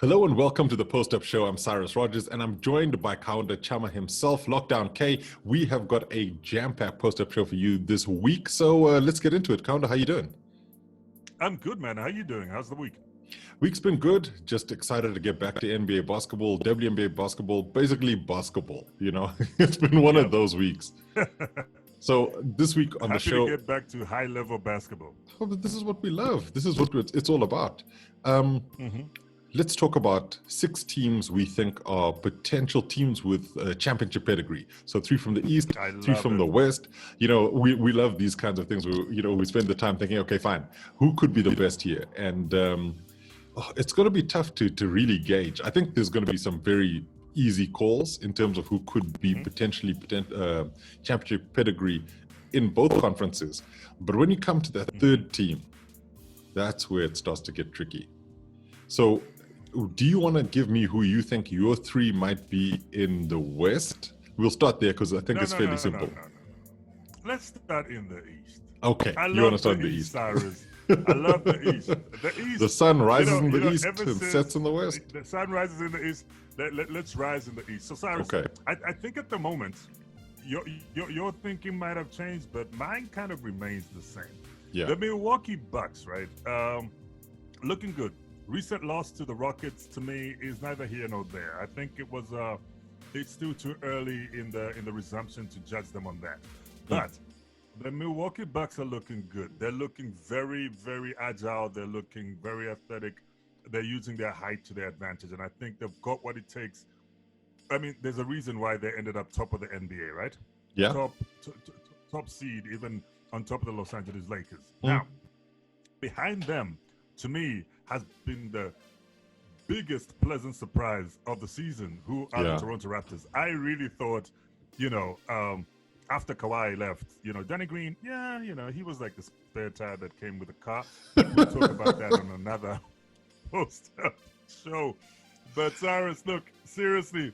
Hello and welcome to the Post-Up Show. I'm Cyrus Rogers and I'm joined by Kaunda Chama himself, Lockdown K. We have got a jam-packed Post-Up Show for you this week, so let's get into it. Kaunda, how you doing? I'm good, man. How you doing? How's the week? Week's been good. Just excited to get back to NBA basketball, WNBA basketball, basically basketball, you know. It's been one of those weeks. So this week on the show... Happy to get back to high-level basketball. Oh, but this is what we love. This is what it's all about. Let's talk about 6 teams we think are potential teams with championship pedigree. So 3 from the East, 3 from the West. You know, we love these kinds of things. We spend the time thinking, okay, fine, who could be the best here? And it's going to be tough to really gauge. I think there's going to be some very easy calls in terms of who could be potentially championship pedigree in both conferences. But when you come to that third team, that's where it starts to get tricky. So do you want to give me who you think your 3 might be in the West? We'll start there because I think it's fairly simple. No. Let's start in the East. Okay, you want to start in the East. Cyrus. I love the East. The East. The sun rises in the East and sets in the West. The sun rises in the East. Let's rise in the East. So Cyrus, okay. I think at the moment, your thinking might have changed, but mine kind of remains the same. Yeah. The Milwaukee Bucks, right? Looking good. Recent loss to the Rockets to me is neither here nor there. I think it's still too early in the resumption to judge them on that. But the Milwaukee Bucks are looking good. They're looking very, very agile. They're looking very athletic. They're using their height to their advantage, and I think they've got what it takes. I mean, there's a reason why they ended up top of the NBA, right? Yeah. Top seed, even on top of the Los Angeles Lakers. Now, behind them, to me, has been the biggest pleasant surprise of the season, who are the Toronto Raptors. I really thought, after Kawhi left, Danny Green, he was like the spare tire that came with the car. We'll talk about that on another post-up show. But Cyrus, look, seriously,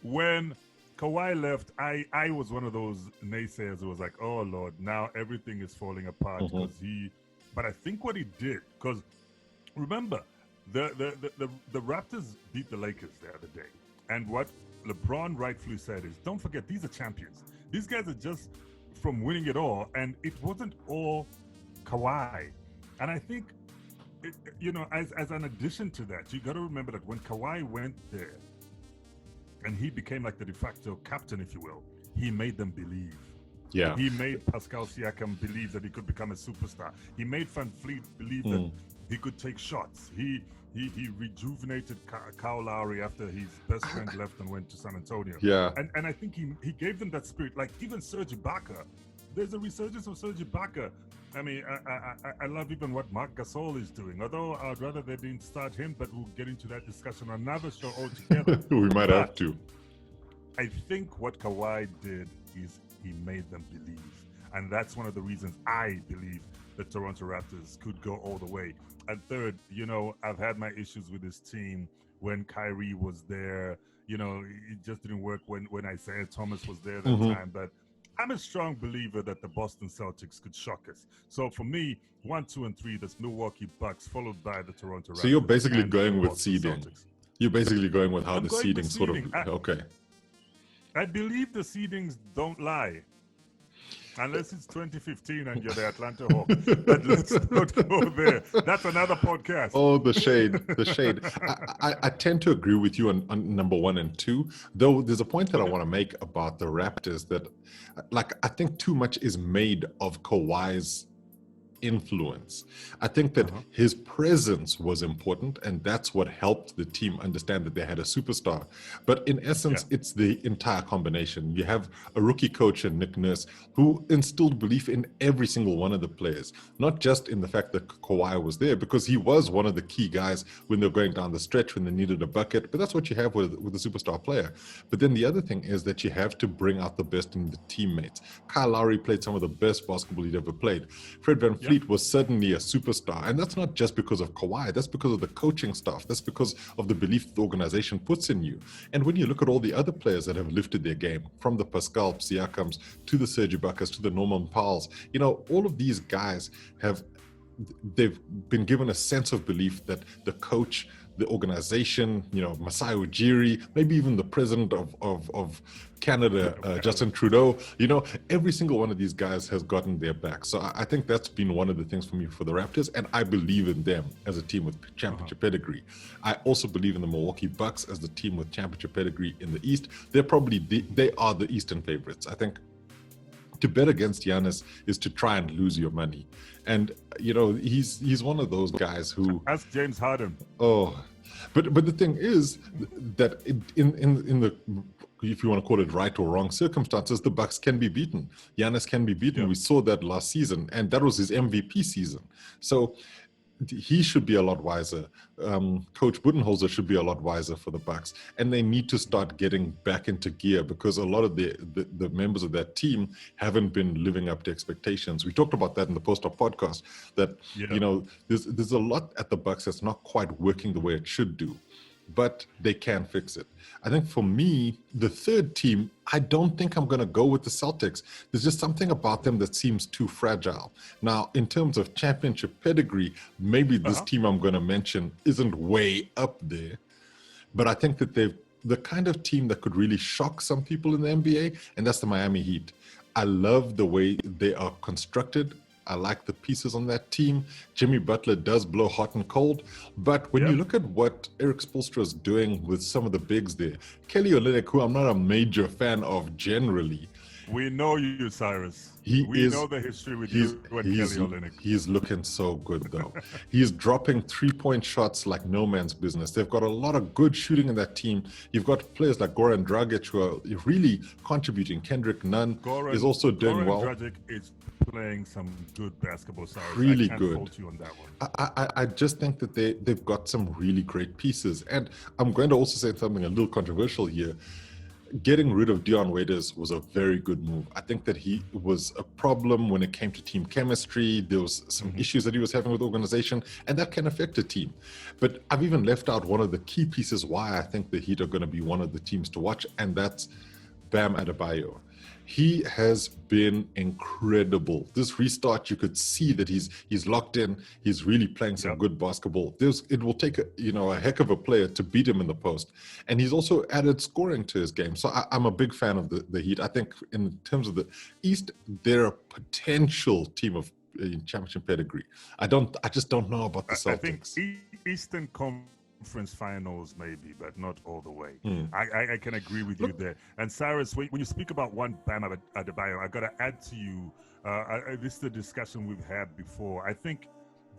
when Kawhi left, I was one of those naysayers who was like, oh, Lord, now everything is falling apart but I think what he did, because remember, the Raptors beat the Lakers the other day. And what LeBron rightfully said is, don't forget, these are champions. These guys are just from winning it all. And it wasn't all Kawhi. And I think, as an addition to that, you got to remember that when Kawhi went there and he became like the de facto captain, if you will, he made them believe. Yeah. He made Pascal Siakam believe that he could become a superstar. He made Van Fleet believe that he could take shots. He rejuvenated Kyle Lowry after his best friend left and went to San Antonio. Yeah. And I think he gave them that spirit. Like even Serge Ibaka, there's a resurgence of Serge Ibaka. I mean, I love even what Marc Gasol is doing. Although I'd rather they didn't start him, but we'll get into that discussion on another show altogether. We might have to. I think what Kawhi did is he made them believe. And that's one of the reasons I believe the Toronto Raptors could go all the way. And third, I've had my issues with this team when Kyrie was there. It just didn't work when Isaiah Thomas was there that time. But I'm a strong believer that the Boston Celtics could shock us. So for me, 1, 2, and 3, that's Milwaukee Bucks, followed by the Toronto Raptors. So you're basically going with seeding. Celtics. You're basically going with how the seeding sort of... Okay. I believe the seedings don't lie. Unless it's 2015 and you're the Atlanta Hawks. But let's not go there. That's another podcast. Oh, the shade. I tend to agree with you on number 1 and 2, though there's a point that I want to make about the Raptors that, I think too much is made of Kawhi's influence. I think that his presence was important, and that's what helped the team understand that they had a superstar. But in essence, it's the entire combination. You have a rookie coach in Nick Nurse who instilled belief in every single one of the players, not just in the fact that Kawhi was there, because he was one of the key guys when they were going down the stretch, when they needed a bucket. But that's what you have with a superstar player. But then the other thing is that you have to bring out the best in the teammates. Kyle Lowry played some of the best basketball he'd ever played. Fred VanVleet was suddenly a superstar, and that's not just because of Kawhi. That's because of the coaching staff. That's because of the belief the organization puts in you. And when you look at all the other players that have lifted their game, from the Pascal Siakams to the Serge Ibaka to the Norman Powells, all of these guys they've been given a sense of belief that the coach, the organization, Masai Ujiri, maybe even the president of Canada, Justin Trudeau, every single one of these guys has gotten their back. So I think that's been one of the things for me for the Raptors, and I believe in them as a team with championship pedigree. I also believe in the Milwaukee Bucks as the team with championship pedigree in the East. They are the Eastern favorites. I think to bet against Giannis is to try and lose your money. And, he's one of those guys who... Ask James Harden. Oh, but the thing is that in the, if you want to call it right or wrong circumstances, the Bucks can be beaten. Giannis can be beaten. Yeah. We saw that last season, and that was his MVP season. So he should be a lot wiser. Coach Budenholzer should be a lot wiser for the Bucks, and they need to start getting back into gear because a lot of the members of that team haven't been living up to expectations. We talked about that in the post-op podcast. That there's a lot at the Bucks that's not quite working the way it should do, but they can fix it. I think for me, the third team, I don't think I'm going to go with the Celtics. There's just something about them that seems too fragile. Now, in terms of championship pedigree, maybe this team I'm going to mention isn't way up there, but I think that they're the kind of team that could really shock some people in the NBA, and that's the Miami Heat. I love the way they are constructed. I like the pieces on that team. Jimmy Butler does blow hot and cold. But when you look at what Eric Spoelstra is doing with some of the bigs there, Kelly Olynyk, who I'm not a major fan of generally. We know you, Cyrus. We know the history with you and Kelly Olynyk. He's looking so good, though. He's dropping three-point shots like no man's business. They've got a lot of good shooting in that team. You've got players like Goran Dragic who are really contributing. Kendrick Nunn is also doing well. Goran Dragic is playing some good basketball, Cyrus. Really I can't good. fault you on that one. I just think that they've got some really great pieces. And I'm going to also say something a little controversial here. Getting rid of Dion Waiters was a very good move. I think that he was a problem when it came to team chemistry. There was some issues that he was having with the organization, and that can affect a team. But I've even left out one of the key pieces why I think the Heat are going to be one of the teams to watch, and that's Bam Adebayo. He has been incredible. This restart, you could see that he's locked in. He's really playing some good basketball. It will take a heck of a player to beat him in the post. And he's also added scoring to his game. So I'm a big fan of the Heat. I think in terms of the East, they're a potential team of championship pedigree. I just don't know about the Celtics. I think Eastern Conference Finals maybe, but not all the way. I can agree with you there. And Cyrus, when you speak about one Bam Adebayo, I got to add to you, this is the discussion we've had before. I think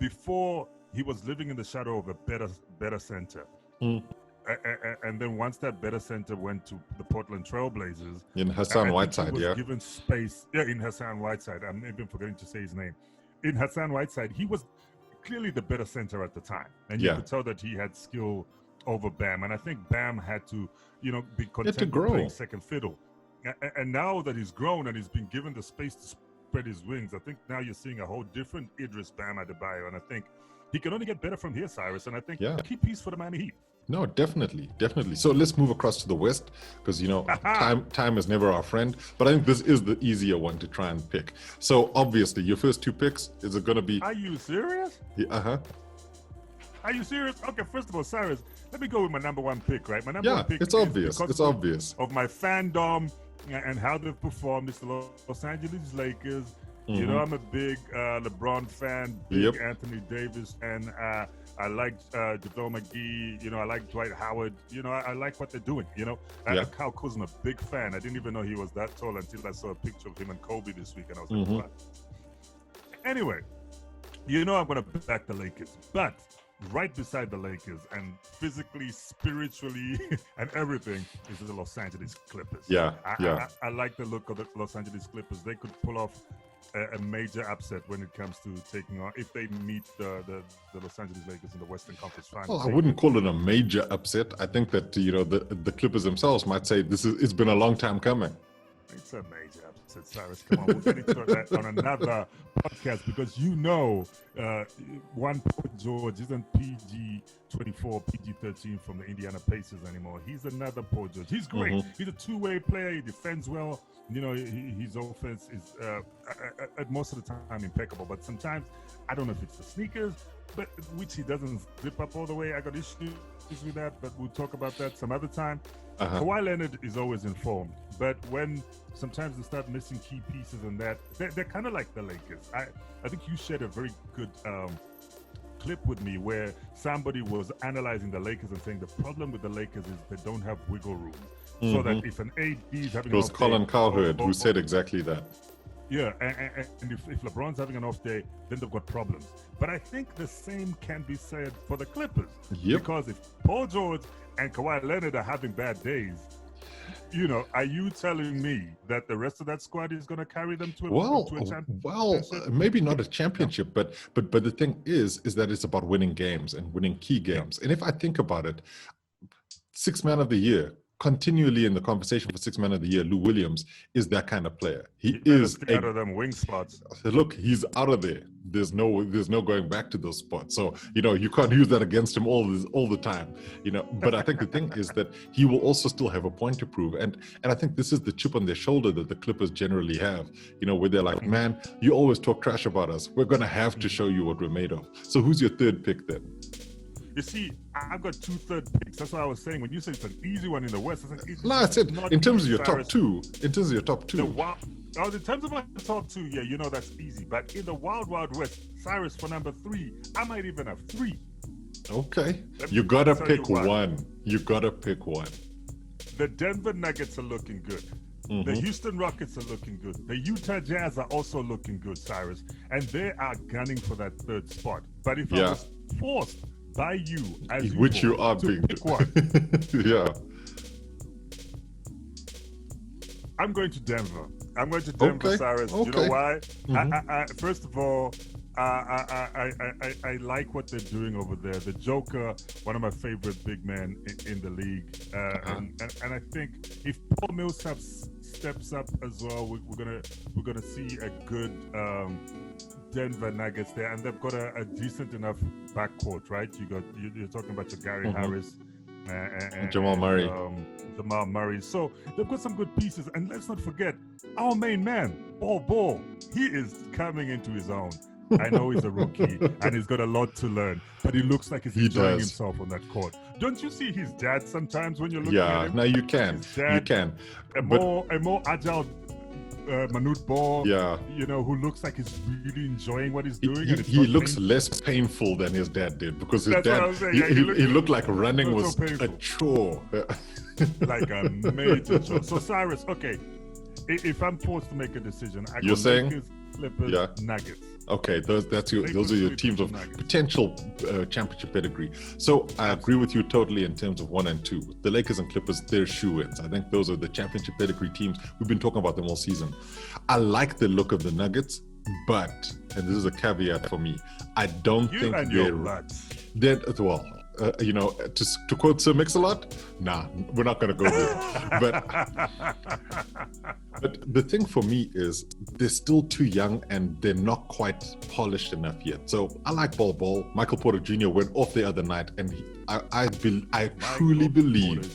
before he was living in the shadow of a better center. And then once that better center went to the Portland Trailblazers. In Hassan Whiteside, he was given space. Yeah, in Hassan Whiteside. I'm even forgetting to say his name. In Hassan Whiteside, he was clearly the better center at the time, and you could tell that he had skill over Bam, and I think Bam had to be content with playing second fiddle, and now that he's grown and he's been given the space to spread his wings, I think now you're seeing a whole different Idris Bam Adebayo, and I think he can only get better from here, Cyrus, and I think a key piece for the Miami Heat. No, definitely. So let's move across to the West because, time is never our friend. But I think this is the easier one to try and pick. So obviously, your first two picks, is it going to be... Are you serious? Yeah, Are you serious? Okay, first of all, Cyrus, let me go with my number one pick, right? My number one pick it's obvious. It's obvious. Of my fandom and how they've performed. It's the Los Angeles Lakers. I'm a big LeBron fan, big Anthony Davis, and I like JaVale McGee. I like Dwight Howard. I like what they're doing. Kyle Kuzma, a big fan. I didn't even know he was that tall until I saw a picture of him and Kobe this week, and I was like, what? Anyway, I'm going to back the Lakers, but right beside the Lakers and physically, spiritually, and everything is the Los Angeles Clippers. I like the look of the Los Angeles Clippers. They could pull off a major upset when it comes to taking on, if they meet the Los Angeles Lakers in the Western Conference Finals. Well, I wouldn't call it a major upset. I think that the Clippers themselves might say it's been a long time coming. It's a major upset, Cyrus. Come on, we'll get into that on another podcast because one Paul George isn't PG-24, PG-13 from the Indiana Pacers anymore. He's another Paul George. He's great. Mm-hmm. He's a two-way player. He defends well. His offense is at most of the time impeccable. But sometimes, I don't know if it's the sneakers, but which he doesn't zip up all the way. I got issues with that, but we'll talk about that some other time. Kawhi Leonard is always informed, but when sometimes they start missing key pieces and that, they're kind of like the Lakers. I think you shared a very good clip with me where somebody was analyzing the Lakers and saying the problem with the Lakers is they don't have wiggle room. Mm-hmm. So that if an AD is having it was Colin Cowherd who said exactly that. Yeah, and if LeBron's having an off day, then they've got problems. But I think the same can be said for the Clippers. Yep. Because if Paul George and Kawhi Leonard are having bad days, are you telling me that the rest of that squad is going to carry them to a championship? Well, maybe not a championship, but the thing is that it's about winning games and winning key games. And if I think about it, Sixth Man of the Year, continually in the conversation for Sixth Man of the Year, Lou Williams is that kind of player. He is out of them wing spots. Look, he's out of there. There's no going back to those spots. So you can't use that against him all the time. But I think the thing is that he will also still have a point to prove, and I think this is the chip on their shoulder that the Clippers generally have. Where they're like, man, you always talk trash about us. We're gonna have to show you what we're made of. So who's your third pick then? You see, I've got 2 third picks. That's what I was saying. When you said it's an easy one in the West, I said in terms of your top two. In terms of your top two. In terms of my top 2, yeah, that's easy. But in the Wild Wild West, Cyrus for number 3, I might even have 3. Okay. You gotta pick one. You gotta pick one. The Denver Nuggets are looking good. Mm-hmm. The Houston Rockets are looking good. The Utah Jazz are also looking good, Cyrus. And they are gunning for that 3rd spot. But if I was forced by you, as which you are to being pick one. Yeah. I'm going to Denver. Okay. Cyrus. Okay. You know why? Mm-hmm. I first of all, I like what they're doing over there. The Joker, one of my favorite big men in the league, and I think if Paul Millsap steps up as well, we're gonna see a good Denver Nuggets there, and they've got a decent enough backcourt, right? You're talking about your Gary Harris and Jamal Murray. Jamal Murray. So they've got some good pieces, and let's not forget our main man, Ball. He is coming into his own. I know he's a rookie and he's got a lot to learn, but he looks like he's enjoying himself on that court. Don't you see his dad sometimes when you're looking at him? Yeah, no, you can. You can. A more agile Manute Ball, yeah, who looks like he's really enjoing what he's doing. He looks less painful than his dad did, because his dad, he looked like running was so a chore. Like a major chore. So Cyrus, okay, if I'm forced to make a decision, I you're saying Lakers, Clippers, Nuggets. Okay, those are your teams of potential championship pedigree. So I agree with you totally in terms of 1 and 2. The Lakers and Clippers, they're shoo-ins. I think those are the championship pedigree teams. We've been talking about them all season. I like the look of the Nuggets, but, and this is a caveat for me, I don't think they're well. To quote Sir Mix-a-Lot, nah, we're not going to go there. But the thing for me is they're still too young and they're not quite polished enough yet. So I like Ball. Michael Porter Jr. went off the other night, and I truly believe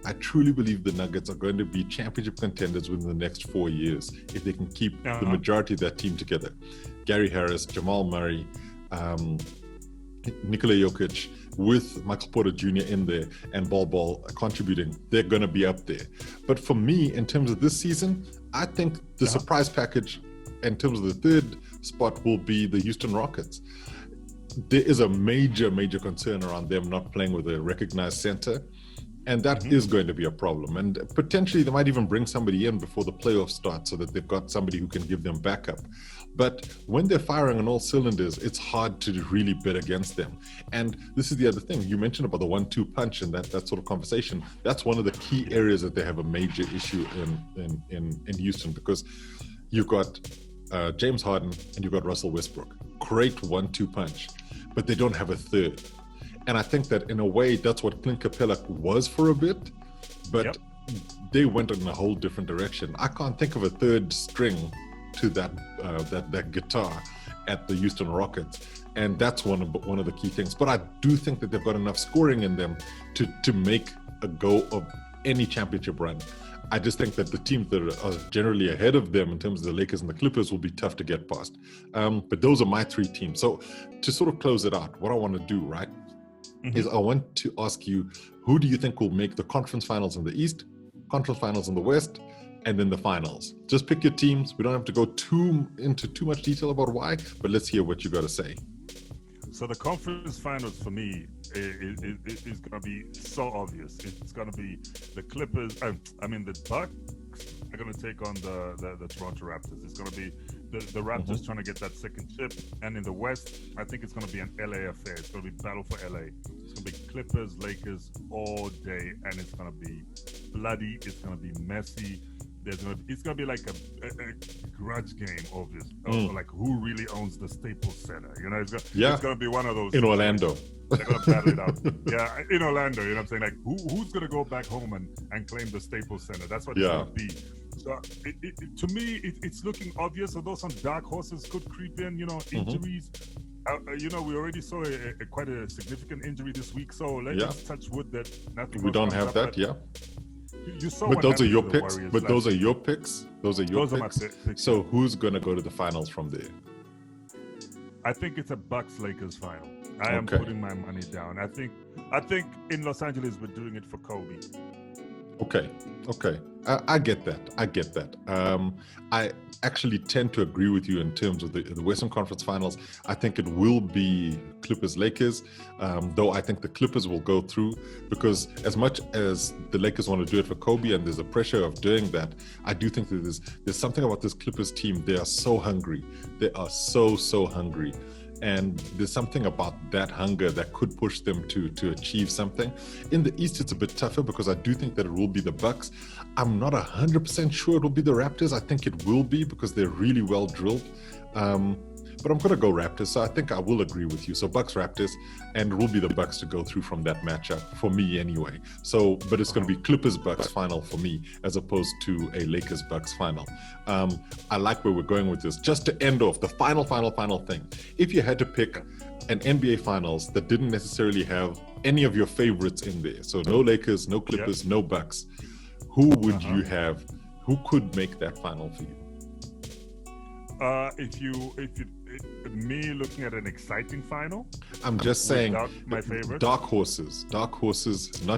the Nuggets are going to be championship contenders within the next 4 years if they can keep the majority of that team together. Gary Harris, Jamal Murray, Nikola Jokic, with Michael Porter Jr. in there and Ball contributing, they're going to be up there. But for me, in terms of this season, I think the surprise package in terms of the 3rd spot will be the Houston Rockets. There is a major concern around them not playing with a recognized center, and that is going to be a problem. And potentially they might even bring somebody in before the playoffs start so that they've got somebody who can give them backup. But when they're firing on all cylinders, it's hard to really bet against them. And this is the other thing. You mentioned about the 1-2 punch and that sort of conversation. That's one of the key areas that they have a major issue in Houston, because you've got James Harden and you've got Russell Westbrook. Great 1-2 punch, but they don't have a third. And I think that in a way, that's what Clint Capella was for a bit. But they went in a whole different direction. I can't think of a third string to that guitar at the Houston Rockets, and that's one of the key things. But I do think that they've got enough scoring in them to make a go of any championship run. I just think that the teams that are generally ahead of them in terms of the Lakers and the Clippers will be tough to get past. But those are my three teams. So to sort of close it out, what I want to do, right, is I want to ask you, who do you think will make the conference finals in the East, conference finals in the West, and then the finals? Just pick your teams. We don't have to go into too much detail about why, but let's hear what you got to say. So the conference finals for me is going to be so obvious. It's going to be the Clippers. The Bucks are going to take on the Toronto Raptors. It's going to be the Raptors trying to get that second chip. And in the West, I think it's going to be an LA affair. It's going to be battle for LA. It's going to be Clippers, Lakers all day, and it's going to be bloody. It's going to be messy. It's going to be like a grudge game of this, like who really owns the Staples Center. You know, it's going to be one of those in Orlando. They're going to battle it out. Yeah, in Orlando. You know what I'm saying? Like who's going to go back home and claim the Staples Center? That's what it's going to be. So to me, it's looking obvious. Although some dark horses could creep in. You know, injuries. We already saw quite a significant injury this week. So let's touch wood that nothing. We don't have that. Yeah. You saw but those are your picks. Warriors but those are your picks. Those are your picks. Are my picks. So who's going to go to the finals from there? I think it's a Bucks-Lakers final. I am putting my money down. I think in Los Angeles we're doing it for Kobe. Okay. I get that. I actually tend to agree with you in terms of the Western Conference Finals. I think it will be Clippers-Lakers, though I think the Clippers will go through, because as much as the Lakers want to do it for Kobe and there's a pressure of doing that, I do think that there's something about this Clippers team. They are so hungry. They are so hungry. And there's something about that hunger that could push them to achieve something. In the East, it's a bit tougher because I do think that it will be the Bucks. I'm not 100% sure it will be the Raptors. I think it will be because they're really well drilled. But I'm going to go Raptors, so I think I will agree with you. So Bucks, Raptors, and it will be the Bucks to go through from that matchup, for me anyway. So, but it's going to be Clippers-Bucks final for me, as opposed to a Lakers-Bucks final. I like where we're going with this. Just to end off, the final thing. If you had to pick an NBA Finals that didn't necessarily have any of your favorites in there, so no Lakers, no Clippers, no Bucks, who would you have? Who could make that final for you? Me looking at an exciting final. I'm just saying, my favorites. Dark horses, not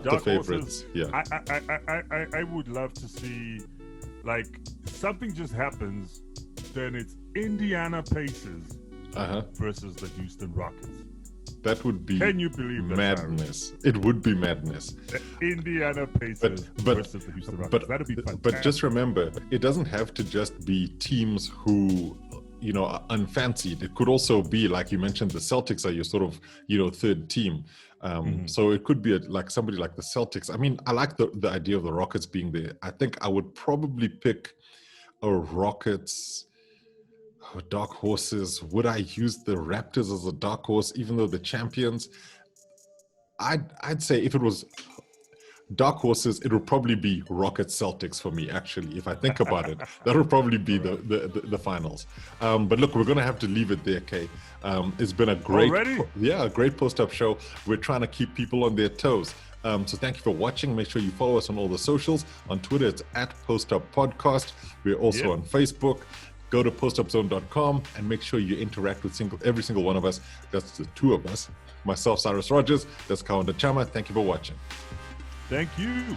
the favorites. Yeah. I would love to see, like, something just happens, then it's Indiana Pacers versus the Houston Rockets. That would be Can you believe that, madness. It would be madness. The Indiana Pacers versus the Houston Rockets. That'd be fantastic. But just remember, it doesn't have to just be teams who, are unfancied. It could also be, like you mentioned, the Celtics are your sort of, third team. So it could be like somebody like the Celtics. I mean, I like the idea of the Rockets being there. I think I would probably pick a Rockets. Dark horses. Would I use the Raptors as a dark horse, even though the champions? I'd say if it was dark horses, it would probably be Rockets Celtics for me. Actually, if I think about it, that would probably be the finals. But look, we're gonna have to leave it there, Kay. It's been a great, a great post-up show. We're trying to keep people on their toes. So thank you for watching. Make sure you follow us on all the socials. On Twitter, it's @PostUpPodcast. We're also on Facebook. Go to postupzone.com and make sure you interact with every single one of us. That's the two of us. Myself, Cyrus Rogers. That's Kaunda Chama. Thank you for watching. Thank you.